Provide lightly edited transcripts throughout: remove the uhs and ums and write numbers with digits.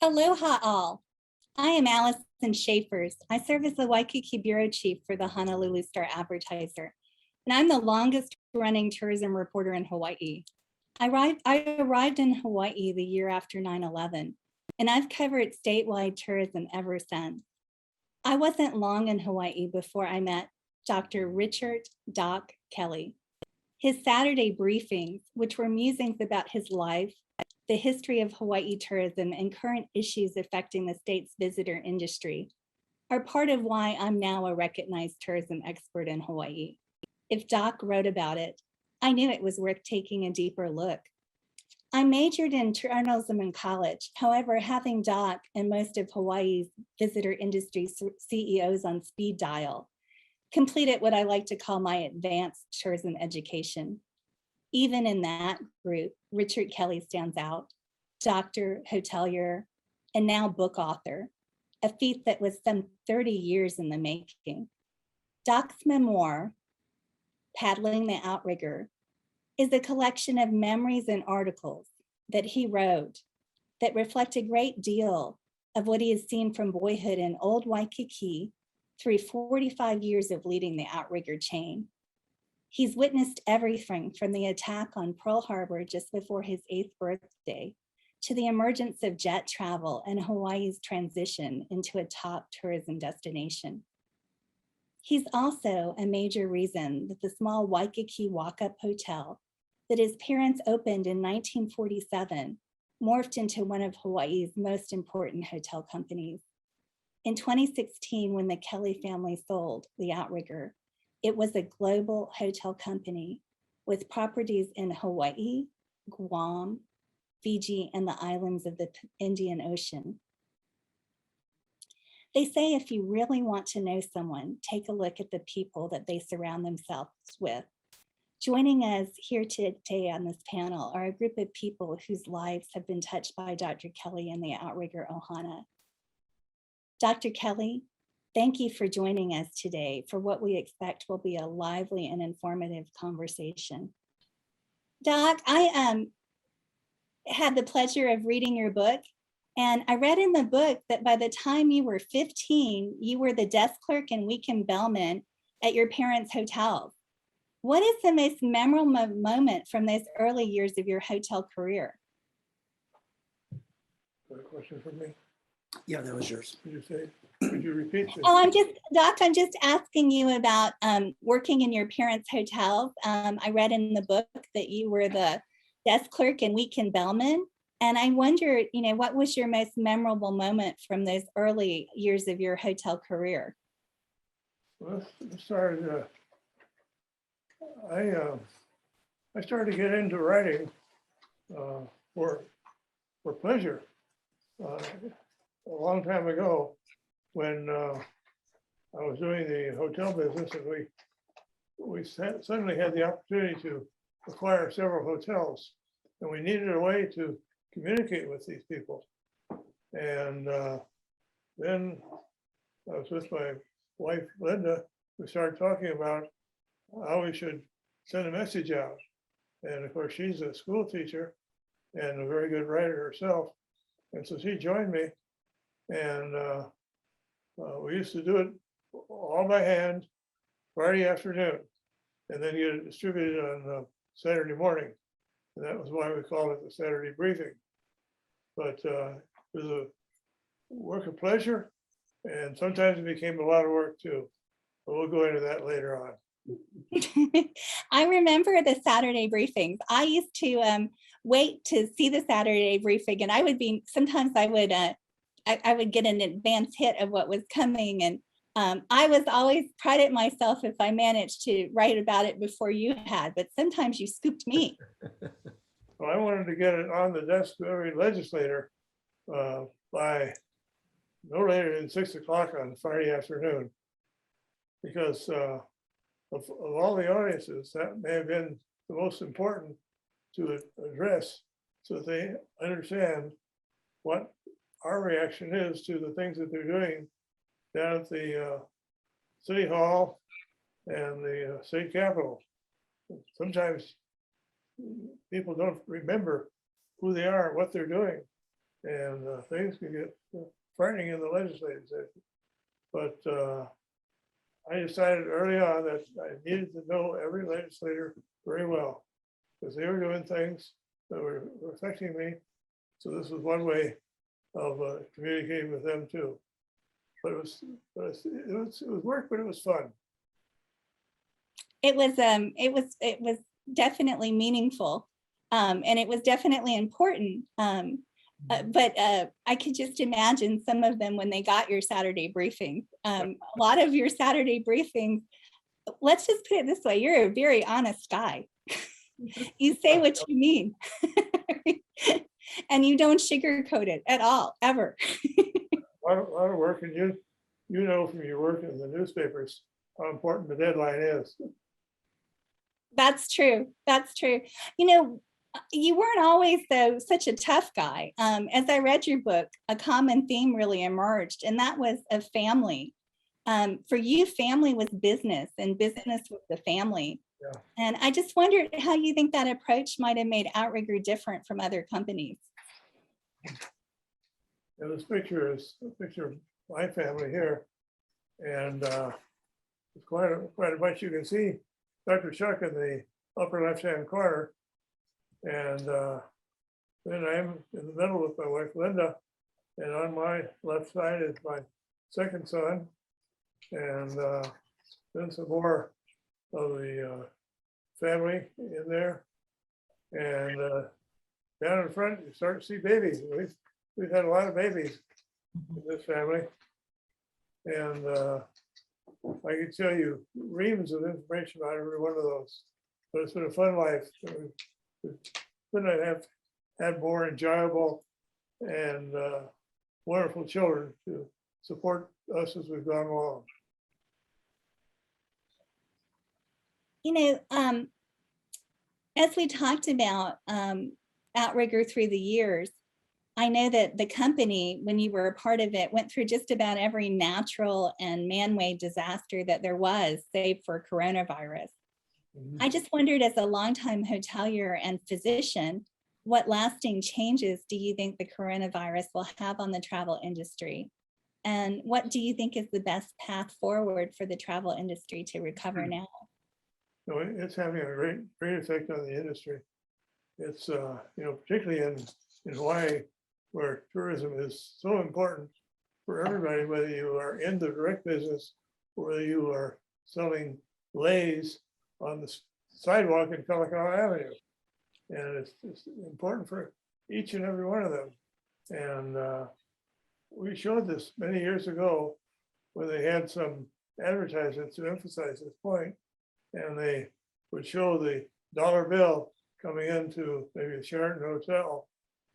Aloha all. I am Allison Schaefers. I serve as the Waikiki Bureau Chief for the Honolulu Star Advertiser, and I'm the longest running tourism reporter in Hawaii. I arrived in Hawaii the year after 9/11, and I've covered statewide tourism ever since. I wasn't long in Hawaii before I met Dr. Richard Doc Kelley. His Saturday briefings, which were musings about his life, the history of Hawaii tourism, and current issues affecting the state's visitor industry, are part of why I'm now a recognized tourism expert in Hawaii. If Doc wrote about it, I knew it was worth taking a deeper look. I majored in journalism in college. However, having Doc and most of Hawaii's visitor industry CEOs on speed dial completed what I like to call my advanced tourism education. Even in that group, Richard Kelley stands out, doctor, hotelier, and now book author, a feat that was some 30 years in the making. Doc's memoir, Paddling the Outrigger, is a collection of memories and articles that he wrote that reflect a great deal of what he has seen from boyhood in old Waikiki through 45 years of leading the Outrigger chain. He's witnessed everything from the attack on Pearl Harbor just before his 8th birthday to the emergence of jet travel and Hawaii's transition into a top tourism destination. He's also a major reason that the small Waikiki walk-up hotel that his parents opened in 1947 morphed into one of Hawaii's most important hotel companies. In 2016, when the Kelley family sold the Outrigger, it was a global hotel company with properties in Hawaii, Guam, Fiji, and the islands of the Indian Ocean. They say if you really want to know someone, take a look at the people that they surround themselves with. Joining us here today on this panel are a group of people whose lives have been touched by Dr. Kelley and the Outrigger Ohana. Dr. Kelley, thank you for joining us today for what we expect will be a lively and informative conversation. Doc, I had the pleasure of reading your book, and I read in the book that by the time you were 15, you were the desk clerk and weekend bellman at your parents' hotels. What is the most memorable moment from those early years of your hotel career? Got a question for me? Yeah, that was yours. Could you say, could you repeat this? Oh, Doc, I'm just asking you about working in your parents' hotels. I read in the book that you were the desk clerk and weekend bellman. And I wondered, what was your most memorable moment from those early years of your hotel career? Well, it started, I started to get into writing for pleasure a long time ago when I was doing the hotel business, and we suddenly had the opportunity to acquire several hotels, and we needed a way to communicate with these people. And then I was with my wife, Linda. We started talking about how we should send a message out. And of course, she's a school teacher and a very good writer herself. And so she joined me, and we used to do it all by hand Friday afternoon, and then get it distributed on Saturday morning. And that was why we called it the Saturday briefing. But it was a work of pleasure, and sometimes it became a lot of work too. But we'll go into that later on. I remember the Saturday briefings. I used to wait to see the Saturday briefing, and sometimes I would get an advance hit of what was coming, and I was always prided myself if I managed to write about it before you had, but sometimes you scooped me. Well, I wanted to get it on the desk of every legislator by no later than 6 o'clock on Friday afternoon, because of all the audiences, that may have been the most important to address, so that they understand what our reaction is to the things that they're doing down at the City Hall and the state capitol. Sometimes people don't remember who they are, what they're doing. and things can get frightening in the legislative session. But I decided early on that I needed to know every legislator very well, because they were doing things that were affecting me. So this was one way of communicating with them too. But it was work, but it was fun. It was definitely meaningful, and it was definitely important. But I could just imagine some of them when they got your Saturday briefing. A lot of your Saturday briefings, let's just put it this way, you're a very honest guy. You say what you mean. And you don't sugarcoat it at all, ever. A lot of work, and you know from your work in the newspapers how important the deadline is. That's true. That's true. You know, you weren't always, though, such a tough guy. As I read your book, a common theme really emerged, and that was a family. For you, family was business, and business was the family. Yeah. And I just wondered how you think that approach might have made Outrigger different from other companies. And this picture is a picture of my family here, and it's quite a bunch. You can see Dr. Chuck in the upper left-hand corner, and then I'm in the middle with my wife Linda, and on my left side is my second son, and then some more of the family in there, and down in front you start to see babies. We've had a lot of babies in this family, and I can tell you reams of information about every one of those. But it's been a fun life. We couldn't have had more enjoyable and wonderful children to support us as we've gone along. You know, as we talked about Outrigger through the years, I know that the company, when you were a part of it, went through just about every natural and man-made disaster that there was, save for coronavirus. I just wondered, as a longtime hotelier and physician, what lasting changes do you think the coronavirus will have on the travel industry? And what do you think is the best path forward for the travel industry to recover now? No, it's having a great effect on the industry. It's particularly in Hawaii, where tourism is so important for everybody, whether you are in the direct business or whether you are selling lays on the sidewalk in Kalakaua Avenue. And it's important for each and every one of them. And we showed this many years ago where they had some advertisements to emphasize this point, and they would show the dollar bill coming into maybe a Sheraton hotel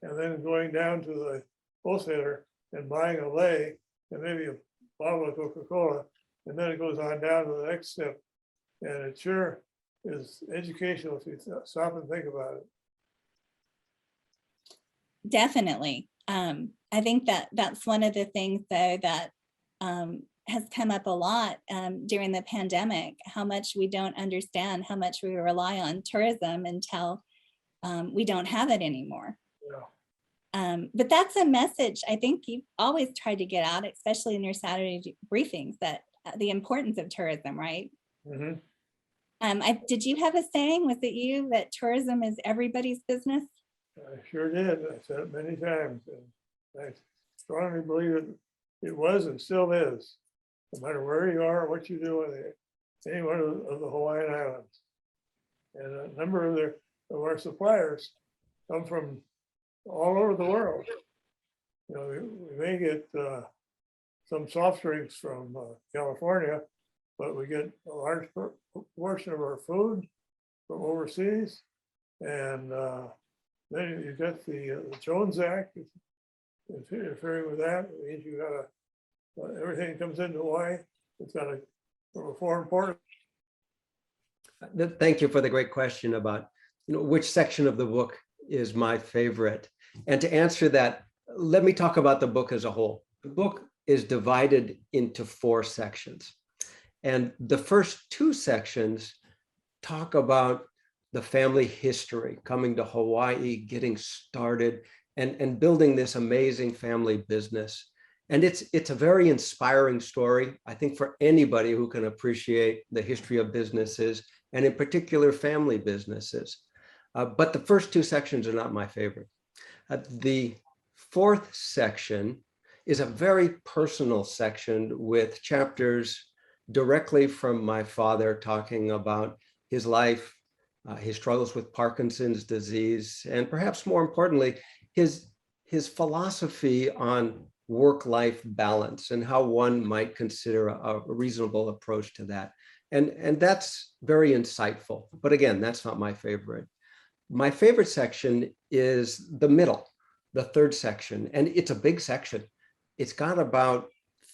and then going down to the wholesaler and buying a lei and maybe a bottle of Coca-Cola, and then it goes on down to the next step. And it sure is educational if you stop and think about it. Definitely. I think that that's one of the things, though, that has come up a lot during the pandemic, how much we don't understand how much we rely on tourism until we don't have it anymore. Yeah. But that's a message I think you've always tried to get out, especially in your Saturday briefings, that the importance of tourism, right? Mm-hmm. Did you have a saying? Was it you that tourism is everybody's business? I sure did. I said it many times. And I strongly believe it was and still is, no matter where you are or what you do in any one of the Hawaiian Islands. And a number of our suppliers come from all over the world. You know, we may get some soft drinks from California, but we get a large portion of our food from overseas. And then you got the Jones Act. Interfering with that, it means you got everything that comes into Hawaii, it's got from a foreign port. Thank you for the great question about which section of the book is my favorite. And to answer that, let me talk about the book as a whole. The book is divided into 4 sections. And the first 2 sections talk about the family history, coming to Hawaii, getting started, and building this amazing family business. And it's a very inspiring story, I think, for anybody who can appreciate the history of businesses, and in particular family businesses. But the first two sections are not my favorite. The fourth section is a very personal section with chapters directly from my father, talking about his life, his struggles with Parkinson's disease, and perhaps more importantly, his philosophy on work-life balance and how one might consider a reasonable approach to that. And that's very insightful. But again, that's not my favorite. My favorite section is the middle, the third section, and it's a big section. It's got about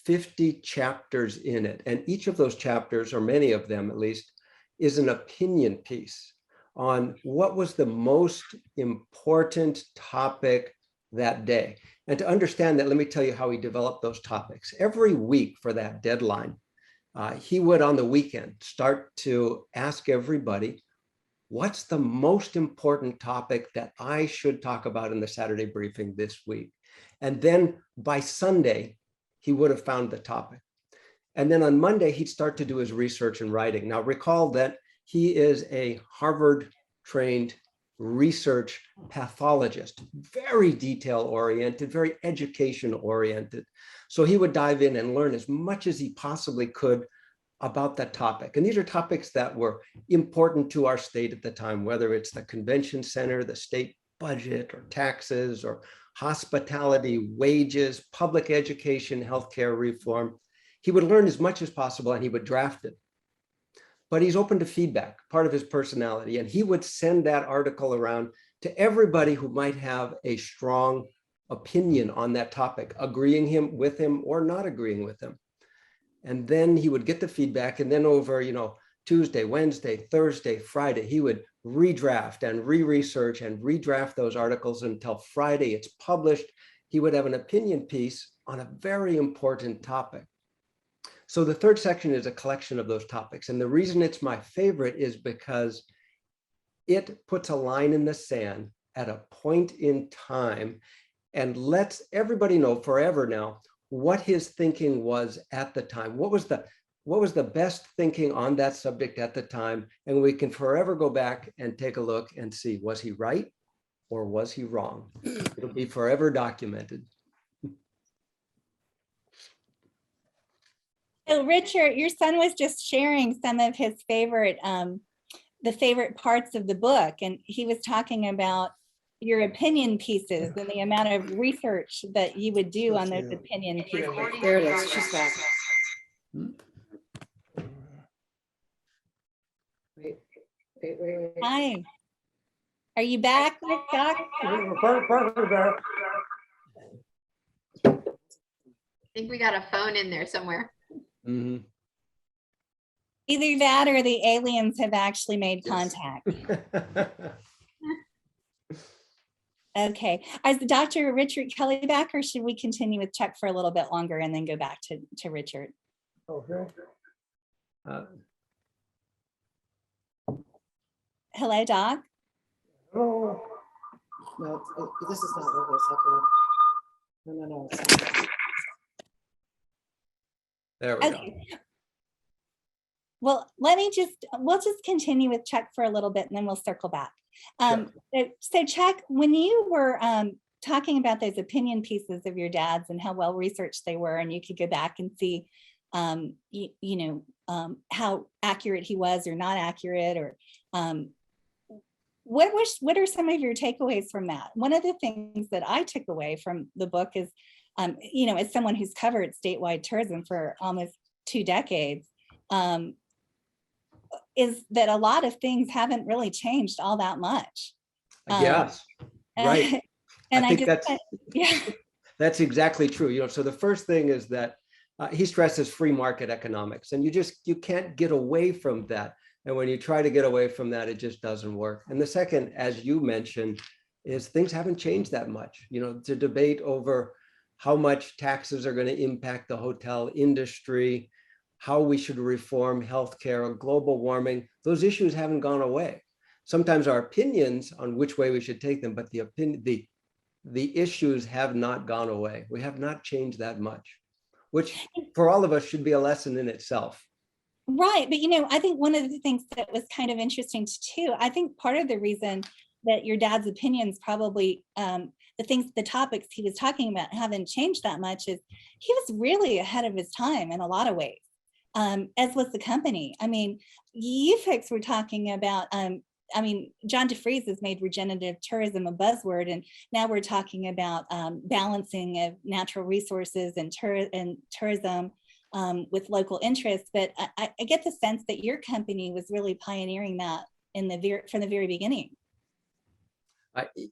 50 chapters in it, and each of those chapters, or many of them at least, is an opinion piece on what was the most important topic that day. And to understand that, let me tell you how he developed those topics. Every week for that deadline, he would on the weekend start to ask everybody, what's the most important topic that I should talk about in the Saturday briefing this week? And then by Sunday, he would have found the topic. And then on Monday, he'd start to do his research and writing. Now recall that he is a Harvard-trained research pathologist, very detail-oriented, very education-oriented. So he would dive in and learn as much as he possibly could about that topic. And these are topics that were important to our state at the time, whether it's the convention center, the state budget, or taxes, or hospitality, wages, public education, healthcare reform. He would learn as much as possible and he would draft it. But he's open to feedback, part of his personality. And he would send that article around to everybody who might have a strong opinion on that topic, agreeing with him or not agreeing with him. And then he would get the feedback, and then over, Tuesday, Wednesday, Thursday, Friday, he would redraft and re-research and redraft those articles until Friday it's published. He would have an opinion piece on a very important topic. So the third section is a collection of those topics. And the reason it's my favorite is because it puts a line in the sand at a point in time and lets everybody know forever now what his thinking was at the time. What was the best thinking on that subject at the time? And we can forever go back and take a look and see, was he right or was he wrong? It'll be forever documented. So Richard, your son was just sharing some of his favorite, the favorite parts of the book. And he was talking about your opinion pieces and the amount of research that you would do on those opinion pieces. There it is, she's back. Wait. Hi. Are you back, Doc? We're partly back. I think we got a phone in there somewhere. Mm-hmm. Either that or the aliens have actually made contact. Okay. Is Dr. Richard Kelley back, or should we continue with Chuck for a little bit longer and then go back to Richard? Okay. Hello, Doc. Hello. No, this is not Lucas. No. It's not. There we go. Well, we'll just continue with Chuck for a little bit and then we'll circle back. So Chuck, when you were talking about those opinion pieces of your dad's and how well researched they were, and you could go back and see, how accurate he was or not accurate, or what are some of your takeaways from that? One of the things that I took away from the book is, as someone who's covered statewide tourism for almost 2 decades, is that a lot of things haven't really changed all that much. Yes, right. And I think that's exactly true. So the first thing is that he stresses free market economics, and you can't get away from that. And when you try to get away from that, it just doesn't work. And the second, as you mentioned, is things haven't changed that much. The debate over how much taxes are going to impact the hotel industry, how we should reform healthcare, global warming, those issues haven't gone away. Sometimes our opinions on which way we should take them, but the the issues have not gone away. We have not changed that much, which for all of us should be a lesson in itself. Right. But, I think one of the things that was kind of interesting too, I think part of the reason that your dad's opinions probably, the topics he was talking about haven't changed that much is he was really ahead of his time in a lot of ways, as was the company. I mean, you folks were talking about, John DeFries has made regenerative tourism a buzzword, and now we're talking about balancing of natural resources and tourism with local interests. But I get the sense that your company was really pioneering that from the very beginning.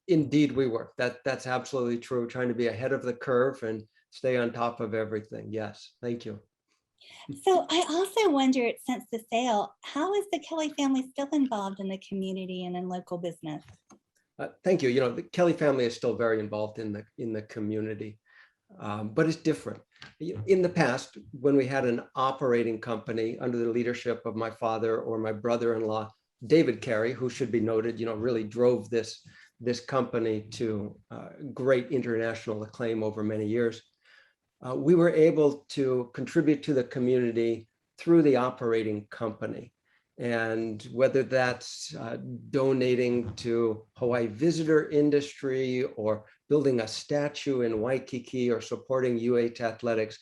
Indeed, we were. That's absolutely true. Trying to be ahead of the curve and stay on top of everything. Yes, thank you. So I also wondered, since the sale, how is the Kelley family still involved in the community and in local business? Thank you. The Kelley family is still very involved in the community, but it's different. In the past, when we had an operating company under the leadership of my father or my brother-in-law, David Carey, who should be noted, really drove this company to great international acclaim over many years. We were able to contribute to the community through the operating company. And whether that's donating to Hawaii visitor industry or building a statue in Waikiki or supporting UH athletics,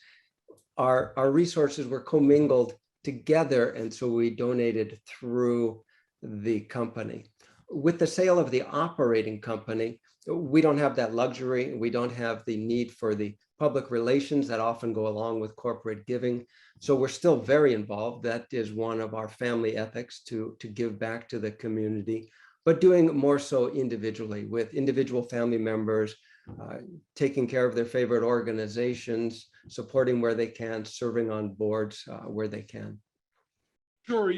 our resources were commingled together. And so we donated through the company. With the sale of the operating company, we don't have that luxury. We don't have the need for the public relations that often go along with corporate giving. So we're still very involved. That is one of our family ethics, to give back to the community, but doing more so individually with individual family members, taking care of their favorite organizations, supporting where they can, serving on boards where they can. Sure.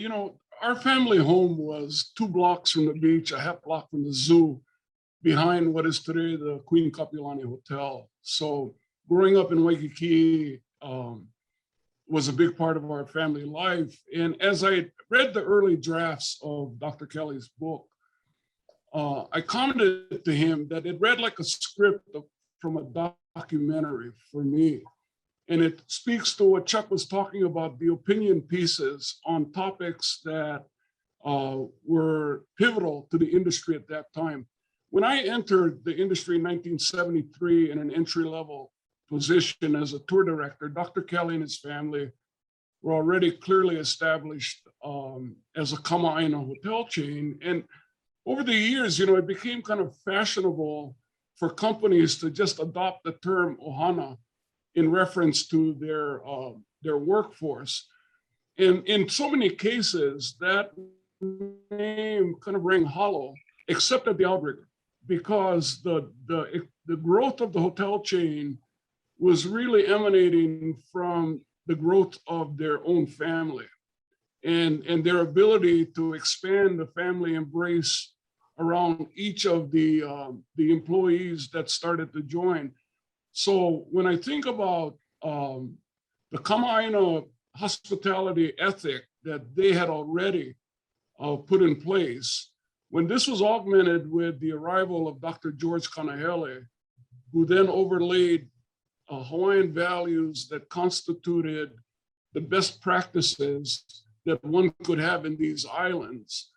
Our family home was 2 blocks from the beach, a half block from the zoo, behind what is today the Queen Kapilani Hotel. So growing up in Waikiki was a big part of our family life. And as I read the early drafts of Dr. Kelley's book, I commented to him that it read like a script from a documentary for me. And it speaks to what Chuck was talking about, the opinion pieces on topics that were pivotal to the industry at that time. When I entered the industry in 1973 in an entry-level position as a tour director, Dr. Kelley and his family were already clearly established as a Kama'aina hotel chain. And over the years, it became kind of fashionable for companies to just adopt the term ohana in reference to their workforce. And in so many cases, that name kind of rang hollow, except at the Outrigger, because the growth of the hotel chain was really emanating from the growth of their own family and their ability to expand the family embrace around each of the employees that started to join. So when I think about the Kama'aina hospitality ethic that they had already put in place, when this was augmented with the arrival of Dr. George Kanahele, who then overlaid Hawaiian values that constituted the best practices that one could have in these islands,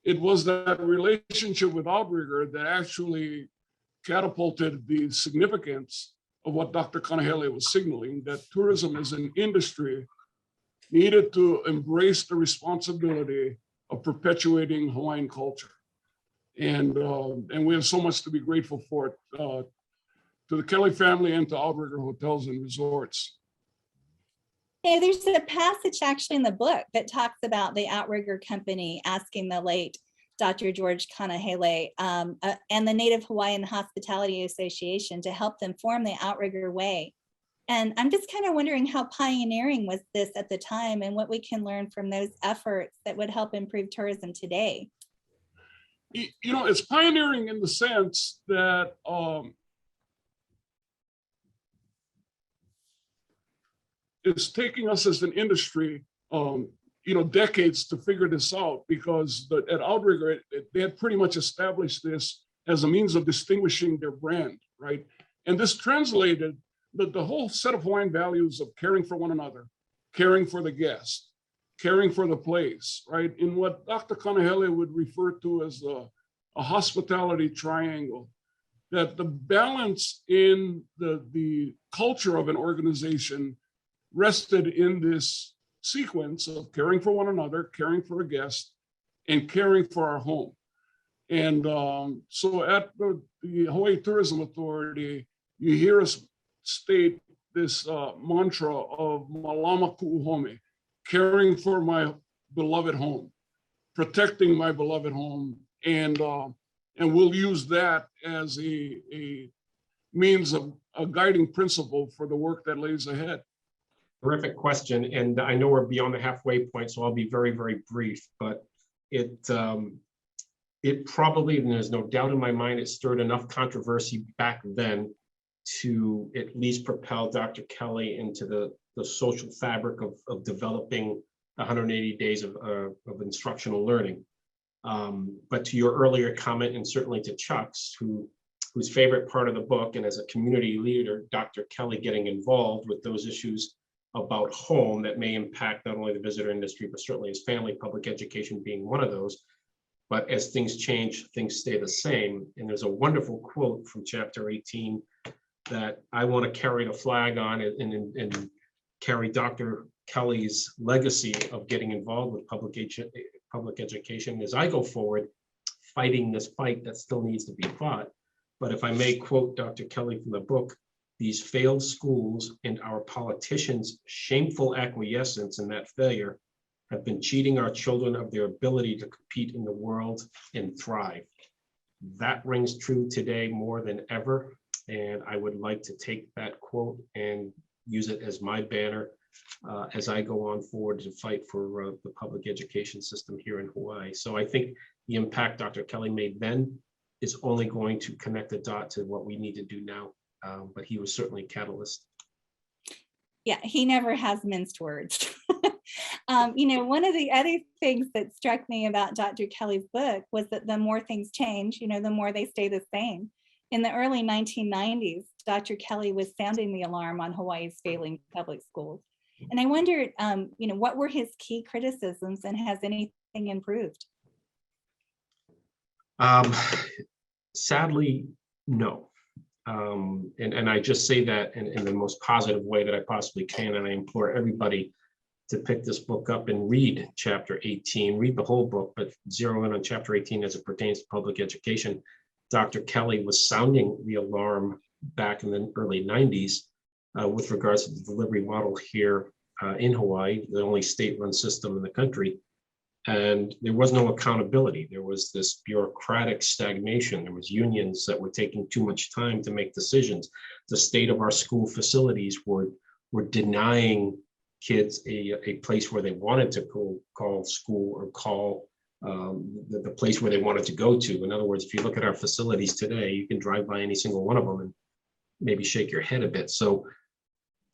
it was that relationship with Outrigger that actually catapulted the significance of what Dr. Kanahele was signaling, that tourism as an industry needed to embrace the responsibility of perpetuating Hawaiian culture. And we have so much to be grateful for to the Kelley family and to Outrigger Hotels and Resorts. Yeah, there's a passage actually in the book that talks about the Outrigger company asking the late Dr. George Kanahele and the Native Hawaiian Hospitality Association to help them form the Outrigger Way. And I'm just kind of wondering how pioneering was this at the time and what we can learn from those efforts that would help improve tourism today. It's pioneering in the sense that it's taking us as an industry decades to figure this out, because at Outrigger, they had pretty much established this as a means of distinguishing their brand. right? And this translated the whole set of Hawaiian values of caring for one another, caring for the guest, caring for the place, right? In what Dr. Kanahele would refer to as a hospitality triangle, that the balance in the culture of an organization rested in this sequence of caring for one another, caring for a guest, and caring for our home. And so at the Hawaii Tourism Authority, you hear us state this mantra of malama ku'uhome, caring for my beloved home, protecting my beloved home, and we'll use that as a means of a guiding principle for the work that lays ahead. Terrific question, and I know we're beyond the halfway point, so I'll be very, very brief. But it probably, and there's no doubt in my mind, it stirred enough controversy back then to at least propel Dr. Kelley into the social fabric of developing 180 days of instructional learning. But to your earlier comment, and certainly to Chuck's, whose favorite part of the book, and as a community leader, Dr. Kelley getting involved with those issues about home that may impact not only the visitor industry, but certainly his family, public education being one of those. But as things change, things stay the same. And there's a wonderful quote from chapter 18 that I want to carry the flag on and carry Dr. Kelley's legacy of getting involved with public education as I go forward, fighting this fight that still needs to be fought. But if I may quote Dr. Kelley from the book, "These failed schools and our politicians' shameful acquiescence in that failure have been cheating our children of their ability to compete in the world and thrive." That rings true today more than ever. And I would like to take that quote and use it as my banner as I go on forward to fight for the public education system here in Hawaii. So I think the impact Dr. Kelley made then is only going to connect the dot to what we need to do now. But he was certainly a catalyst. Yeah, he never has minced words. One of the other things that struck me about Dr. Kelley's book was that the more things change, the more they stay the same. In the early 1990s, Dr. Kelley was sounding the alarm on Hawaii's failing public schools. And I wondered, what were his key criticisms, and has anything improved? Sadly, no. And I just say that in the most positive way that I possibly can. And I implore everybody to pick this book up and read chapter 18, read the whole book, but zero in on chapter 18 as it pertains to public education. Dr. Kelley was sounding the alarm back in the early 90s with regards to the delivery model here in Hawaii, the only state-run system in the country. And there was no accountability. There was this bureaucratic stagnation. There was unions that were taking too much time to make decisions. The state of our school facilities were denying kids a place where they wanted to call school or call the place where they wanted to go to. In other words, if you look at our facilities today, you can drive by any single one of them and maybe shake your head a bit. So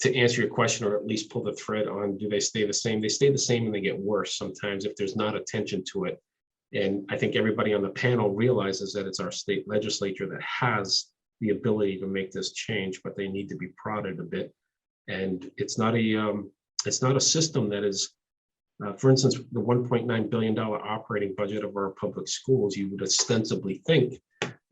to answer your question, or at least pull the thread on, do they stay the same? They stay the same and they get worse sometimes if there's not attention to it. And I think everybody on the panel realizes that it's our state legislature that has the ability to make this change, but they need to be prodded a bit. And it's not a system that is, for instance, the $1.9 billion operating budget of our public schools. You would ostensibly think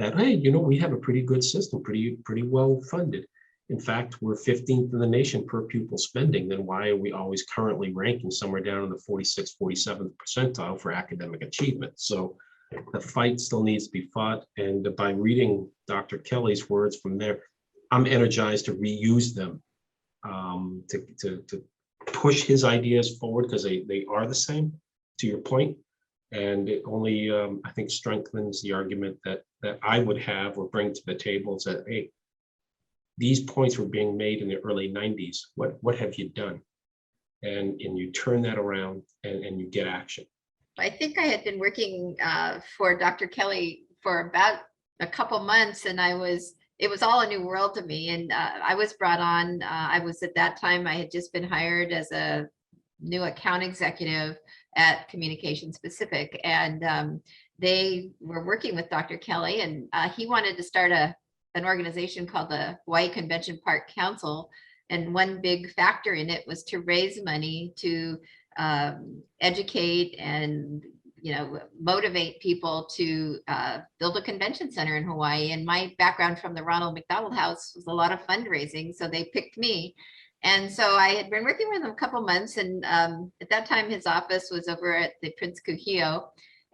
that, hey, we have a pretty good system, pretty well funded. In fact, we're 15th in the nation per pupil spending. Then why are we always currently ranking somewhere down in the 46th, 47th percentile for academic achievement? So the fight still needs to be fought. And by reading Dr. Kelley's words from there, I'm energized to reuse them, to push his ideas forward, because they are the same, to your point. And it only, I think, strengthens the argument that I would have or bring to the table, is that, hey, these points were being made in the early 90s. What have you done? And you turn that around and you get action. I think I had been working for Dr. Kelley for about a couple months, and it was all a new world to me. And I was brought on, at that time, I had just been hired as a new account executive at Communications Pacific. And they were working with Dr. Kelley, and he wanted to start a an organization called the Hawaii Convention Park Council. And one big factor in it was to raise money to educate and motivate people to build a convention center in Hawaii. And my background from the Ronald McDonald House was a lot of fundraising, so they picked me. And so I had been working with him a couple months, and at that time his office was over at the Prince Kuhio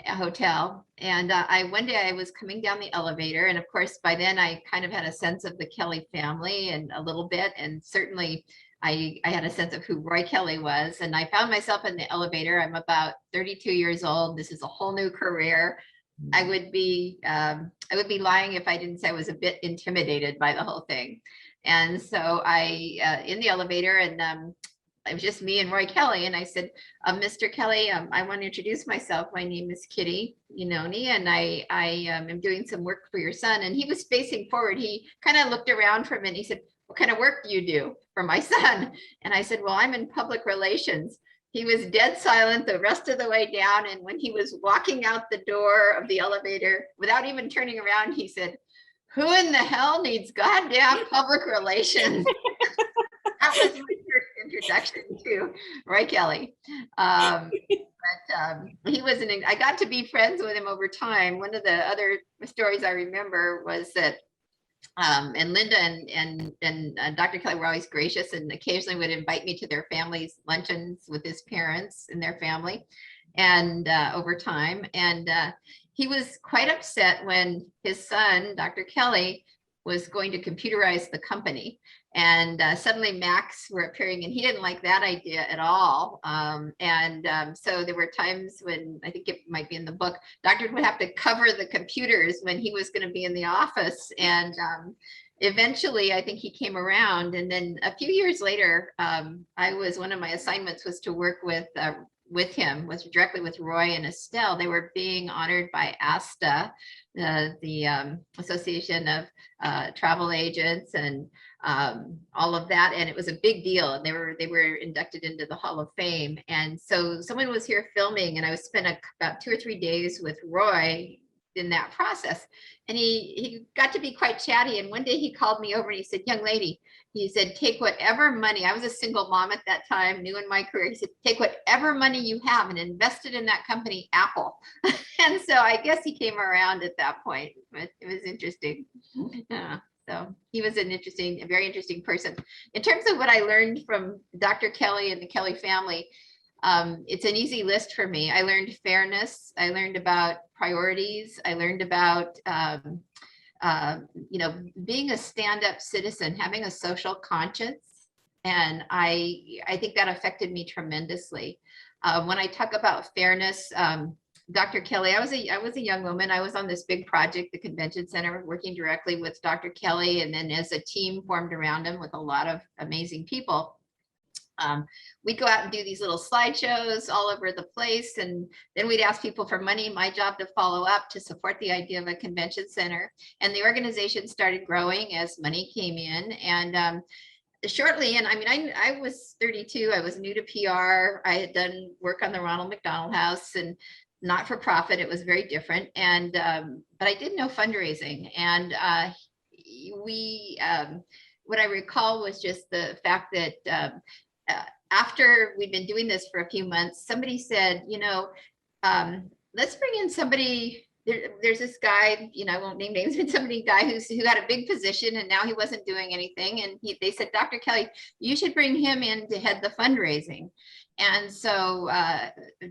Hotel. And one day I was coming down the elevator, and of course by then I kind of had a sense of the Kelley family and a little bit, and certainly I had a sense of who Roy Kelley was. And I found myself in the elevator. I'm about 32 years old. This is a whole new career. I would be lying if I didn't say I was a bit intimidated by the whole thing. And so I in the elevator, and it was just me and Roy Kelley. And I said, Mr. Kelley, I want to introduce myself. My name is Kitty Inoni, and I am doing some work for your son. And he was facing forward. He kind of looked around for a minute. He said, what kind of work do you do for my son? And I said, well, I'm in public relations. He was dead silent the rest of the way down. And when he was walking out the door of the elevator, without even turning around, he said, who in the hell needs goddamn public relations? That was my first introduction to Roy Kelley. But he was I got to be friends with him over time. One of the other stories I remember was that and Linda and Dr. Kelley were always gracious, and occasionally would invite me to their family's luncheons with his parents and their family, and over time. And he was quite upset when his son, Dr. Kelley, was going to computerize the company. And suddenly Macs were appearing, and he didn't like that idea at all. So there were times when, I think it might be in the book, doctor would have to cover the computers when he was going to be in the office. And eventually, I think he came around. And then a few years later, one of my assignments was to work with him, was directly with Roy and Estelle. They were being honored by ASTA, the Association of Travel Agents, and all of that. And it was a big deal. And they were inducted into the Hall of Fame. And so someone was here filming, and I spent about 2 or 3 days with Roy in that process. And he got to be quite chatty. And one day he called me over and he said, young lady, he said, take whatever money, I was a single mom at that time, new in my career. He said, take whatever money you have and invest it in that company, Apple. And so I guess he came around at that point, but it was interesting. So he was a very interesting person. In terms of what I learned from Dr. Kelley and the Kelley family, it's an easy list for me. I learned fairness. I learned about priorities. I learned about, being a stand-up citizen, having a social conscience. And I think that affected me tremendously. When I talk about fairness, Dr. Kelley, I was a young woman. I was on this big project, the convention center, working directly with Dr. Kelley, and then as a team formed around him with a lot of amazing people. We'd go out and do these little slideshows all over the place, and then we'd ask people for money. My job to follow up to support the idea of a convention center, and the organization started growing as money came in. And shortly, and I mean, I was 32. I was new to PR. I had done work on the Ronald McDonald House and not for profit. It was very different, and but I did know fundraising, and what I recall was just the fact that after we'd been doing this for a few months, somebody said, let's bring in somebody. There's this guy, I won't name names, but somebody who had a big position, and now he wasn't doing anything. And they said, Dr. Kelley, you should bring him in to head the fundraising. And so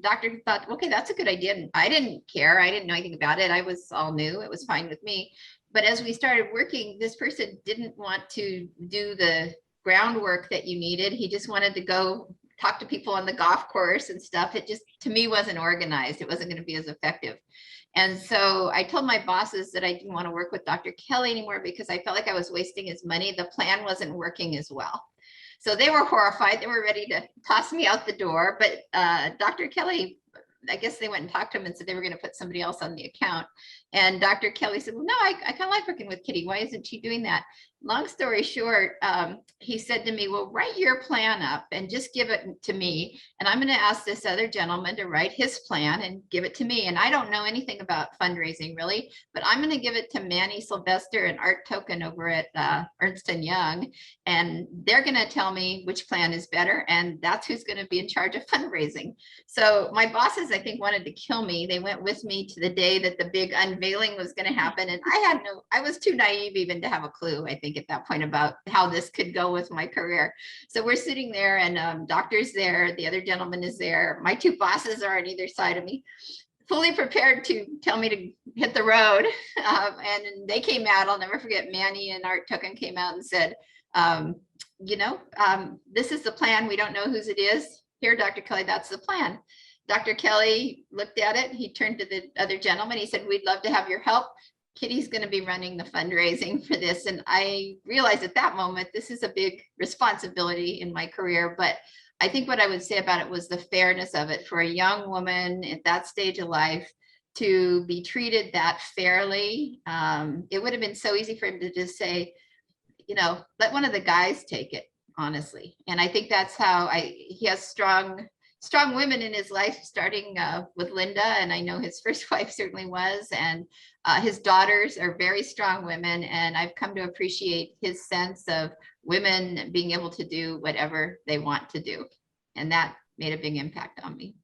doctor thought, okay, that's a good idea. And I didn't care. I didn't know anything about it. I was all new. It was fine with me. But as we started working, this person didn't want to do the groundwork that you needed. He just wanted to go talk to people on the golf course and stuff. It just, to me, wasn't organized. It wasn't going to be as effective. And so I told my bosses that I didn't want to work with Dr. Kelley anymore because I felt like I was wasting his money. The plan wasn't working as well. So they were horrified. They were ready to toss me out the door. But Dr. Kelley, I guess they went and talked to him and said they were going to put somebody else on the account. And Dr. Kelley said, well, no, I kind of like working with Kitty. Why isn't she doing that? long story short, he said to me, well, write your plan up and just give it to me. And I'm going to ask this other gentleman to write his plan and give it to me. And I don't know anything about fundraising really, but I'm going to give it to Manny Sylvester and Art Token over at Ernst & Young. And they're going to tell me which plan is better. And that's who's going to be in charge of fundraising. So my bosses, I think, wanted to kill me. They went with me to the day that the big unveiling was going to happen. And I was too naive even to have a clue, I think, at that point about how this could go with my career. So we're sitting there and doctor's there, the other gentleman is there. My two bosses are on either side of me, fully prepared to tell me to hit the road. And they came out, I'll never forget, Manny and Art Token came out and said, this is the plan. We don't know whose it is. Here, Dr. Kelley, that's the plan. Dr. Kelley looked at it. He turned to the other gentleman. He said, we'd love to have your help. Kitty's going to be running the fundraising for this. And I realized at that moment, this is a big responsibility in my career. But I think what I would say about it was the fairness of it for a young woman at that stage of life to be treated that fairly. It would have been so easy for him to just say, let one of the guys take it, honestly. And I think that's how he has strong women in his life, starting with Linda, and I know his first wife certainly was, and his daughters are very strong women, and I've come to appreciate his sense of women being able to do whatever they want to do, and that made a big impact on me.